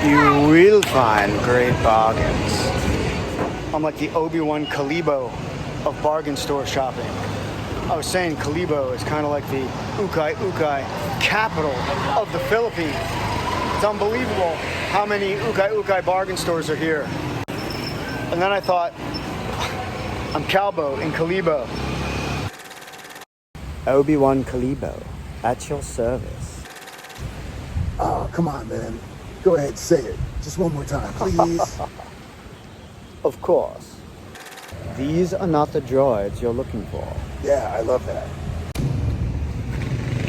you will find great bargains. I'm like the Obi-Wan Kalibo of bargain store shopping. I was saying Kalibo is kind of like the ukay capital of the Philippines. It's unbelievable how many ukay bargain stores are here. And then I thought, I'm Calbo in Kalibo. Obi-Wan Kalibo, at your service. Oh, come on, man. Go ahead, say it. Just one more time, please. Of course. These are not the droids you're looking for. Yeah, I love that.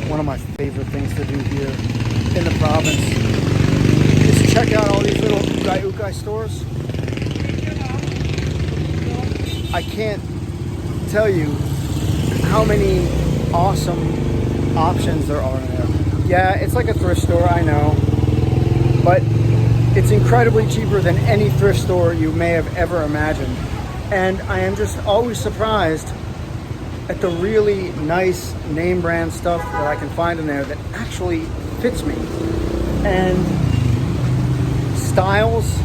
One of my favorite things to do here in the province is check out all these little ukay stores. I can't tell you how many awesome options there are in there. Yeah, it's like a thrift store, I know, but it's incredibly cheaper than any thrift store you may have ever imagined. And I am just always surprised at the really nice name brand stuff that I can find in there that actually fits me. And styles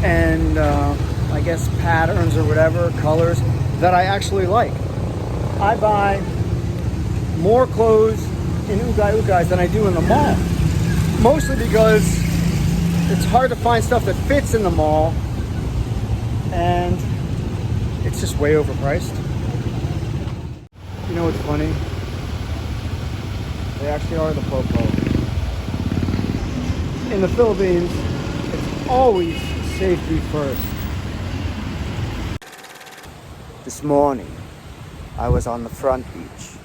and I guess patterns or whatever, colors that I actually like. I buy more clothes in ukays than I do in the mall. Mostly because it's hard to find stuff that fits in the mall and it's just way overpriced. You know what's funny? They actually are the popo. In the Philippines, it's always safety first. This morning, I was on the front beach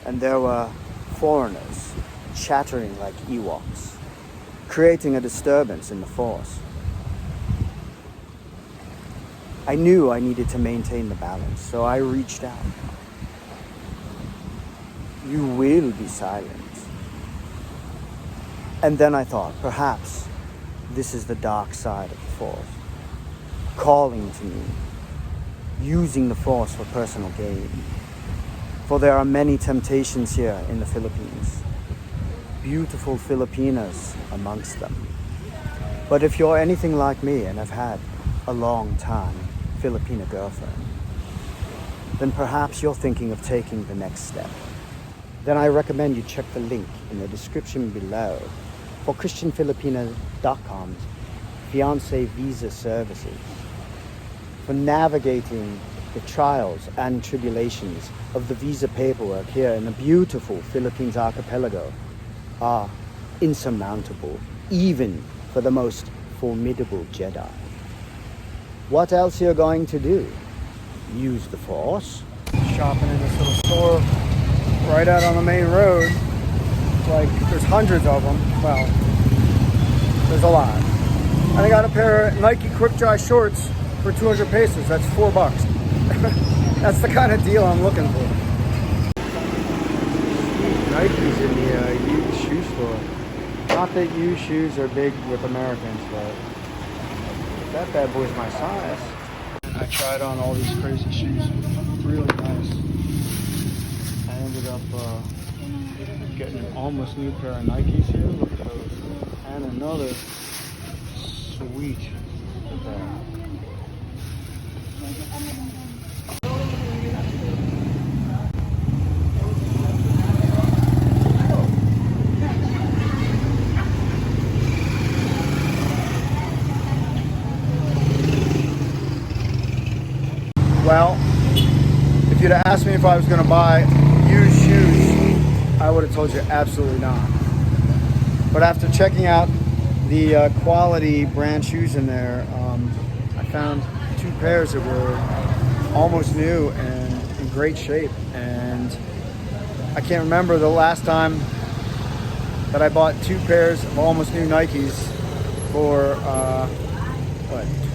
and there were foreigners chattering like Ewoks, creating a disturbance in the force. I knew I needed to maintain the balance, so I reached out. You will be silent. And then I thought, perhaps this is the dark side of the force, calling to me, using the force for personal gain. For there are many temptations here in the Philippines, beautiful Filipinas amongst them. But if you're anything like me and have had a long time Filipina girlfriend, then perhaps you're thinking of taking the next step. Then I recommend you check the link in the description below for ChristianFilipina.com's fiancé visa services. For navigating the trials and tribulations of the visa paperwork here in the beautiful Philippines archipelago are insurmountable, even for the most formidable Jedi. What else you're going to do? Use the Force? Shopping in this little store right out on the main road. Like, there's hundreds of them. Well, there's a lot. And I got a pair of Nike quick dry shorts for 200 pesos. That's $4. That's the kind of deal I'm looking for. Nike's in the used shoe store. Not that used shoes are big with Americans, but that bad boy's my size. I tried on all these crazy shoes. Really nice. I ended up getting an almost new pair of Nikes here. Look at those. And another sweet pair. Well, if you'd asked me if I was going to buy used shoes, I would have told you absolutely not. But after checking out the quality brand shoes in there, I found two pairs that were almost new and in great shape. And I can't remember the last time that I bought two pairs of almost new Nikes for,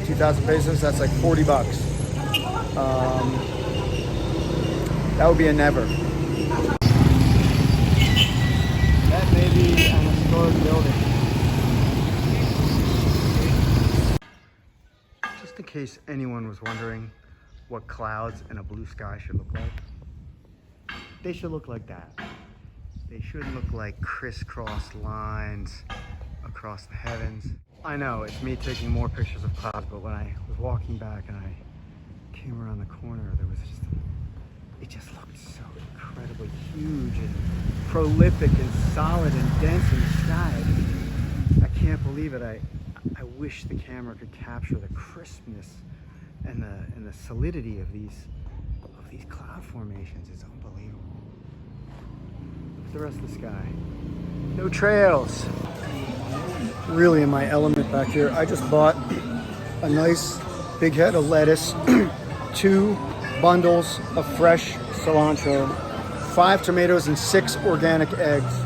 2,000 pesos? That's like $40. That would be a never. That may be an historic building. Just in case anyone was wondering what clouds in a blue sky should look like, they should look like that. They should look like crisscross lines across the heavens. I know it's me taking more pictures of clouds, but when I was walking back and I came around the corner, there was just, it just looked so incredibly huge and prolific and solid and dense in the sky. I can't believe it. I wish the camera could capture the crispness and the solidity of these cloud formations. It's unbelievable. Look at the rest of the sky. No trails. Really in my element back here. I just bought a nice big head of lettuce, 2 bundles of fresh cilantro, 5 tomatoes, and 6 organic eggs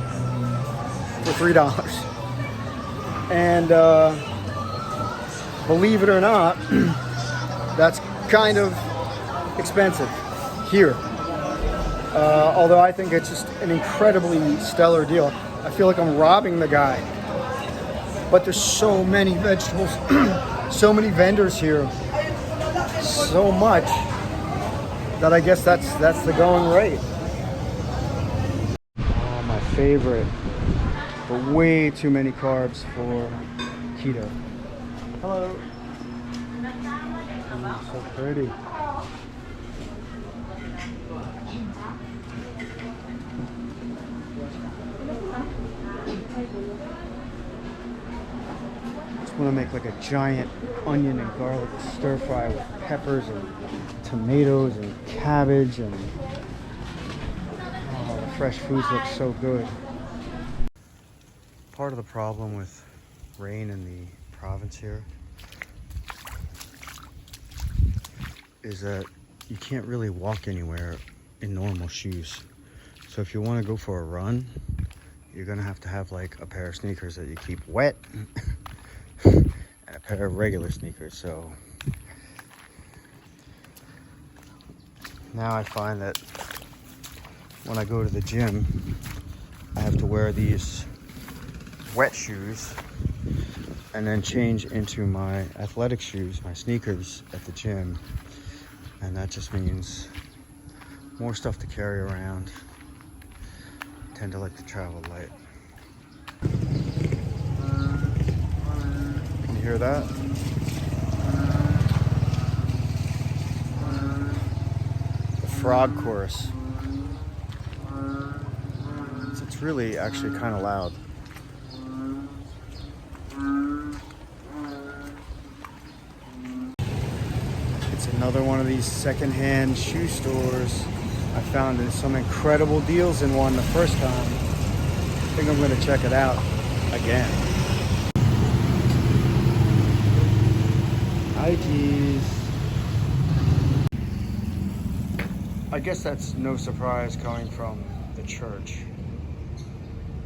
for $3. And believe it or not, that's kind of expensive here. Although I think it's just an incredibly stellar deal. I feel like I'm robbing the guy. But there's so many vegetables, so many vendors here, so much that I guess that's the going rate. Oh, my favorite, but way too many carbs for keto. Hello. Oh, so pretty. Just want to make like a giant onion and garlic stir fry with peppers and tomatoes and cabbage, and oh, the fresh foods look so good. Part of the problem with rain in the province here is that you can't really walk anywhere in normal shoes. So if you want to go for a run, you're gonna have to have like a pair of sneakers that you keep wet and a pair of regular sneakers. So now I find that when I go to the gym, I have to wear these wet shoes and then change into my athletic shoes, my sneakers at the gym. And that just means more stuff to carry around. I tend to like to travel light. Can you hear that? The frog chorus. It's really actually kind of loud. Another one of these secondhand shoe stores. I found some incredible deals in one the first time. I think I'm going to check it out again. Ikes. I guess that's no surprise coming from the church,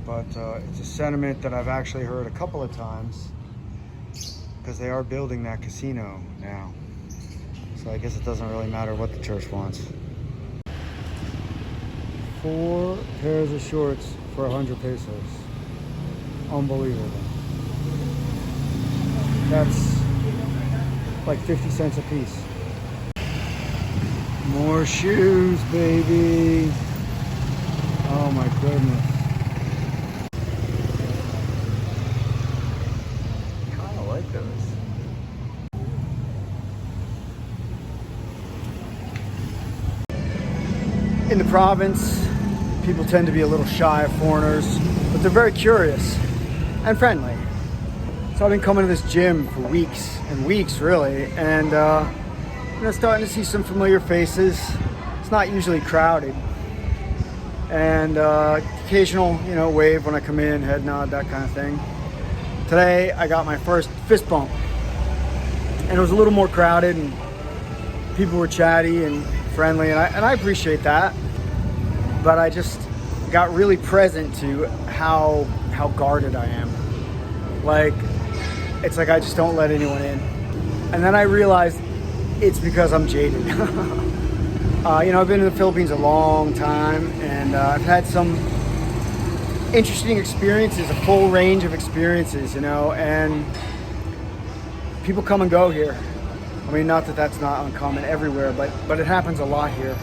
but it's a sentiment that I've actually heard a couple of times because they are building that casino now. So I guess it doesn't really matter what the church wants. 4 pairs of shorts for 100 pesos. Unbelievable. That's like 50 cents a piece. More shoes, baby. Oh my goodness. I kind of like those. In the province, people tend to be a little shy of foreigners, but they're very curious and friendly. So I've been coming to this gym for weeks and weeks, really, and starting to see some familiar faces. It's not usually crowded, and occasional, wave when I come in, head nod, that kind of thing. Today, I got my first fist bump, and it was a little more crowded, and people were chatty and friendly, and I appreciate that, but I just got really present to how guarded I am. Like, it's like I just don't let anyone in. And then I realized it's because I'm jaded. I've been in the Philippines a long time, and I've had some interesting experiences, a full range of experiences, and people come and go here. I mean, not that that's not uncommon everywhere, but it happens a lot here.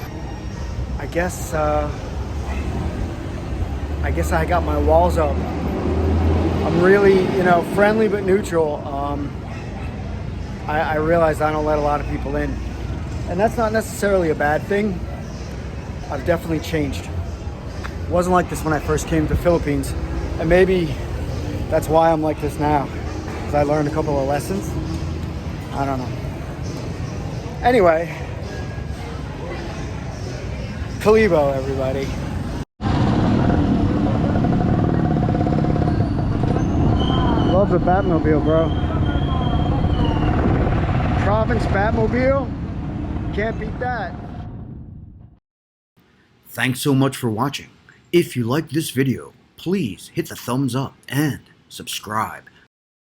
I guess I got my walls up. I'm I'm really, friendly but neutral. I realize I don't let a lot of people in. And that's not necessarily a bad thing. I've definitely changed. It wasn't like this when I first came to the Philippines. And maybe that's why I'm like this now. Because I learned a couple of lessons. I don't know. Anyway, Kalibo, everybody. Love the Batmobile, bro. Province Batmobile. Can't beat that. Thanks so much for watching. If you liked this video, please hit the thumbs up and subscribe.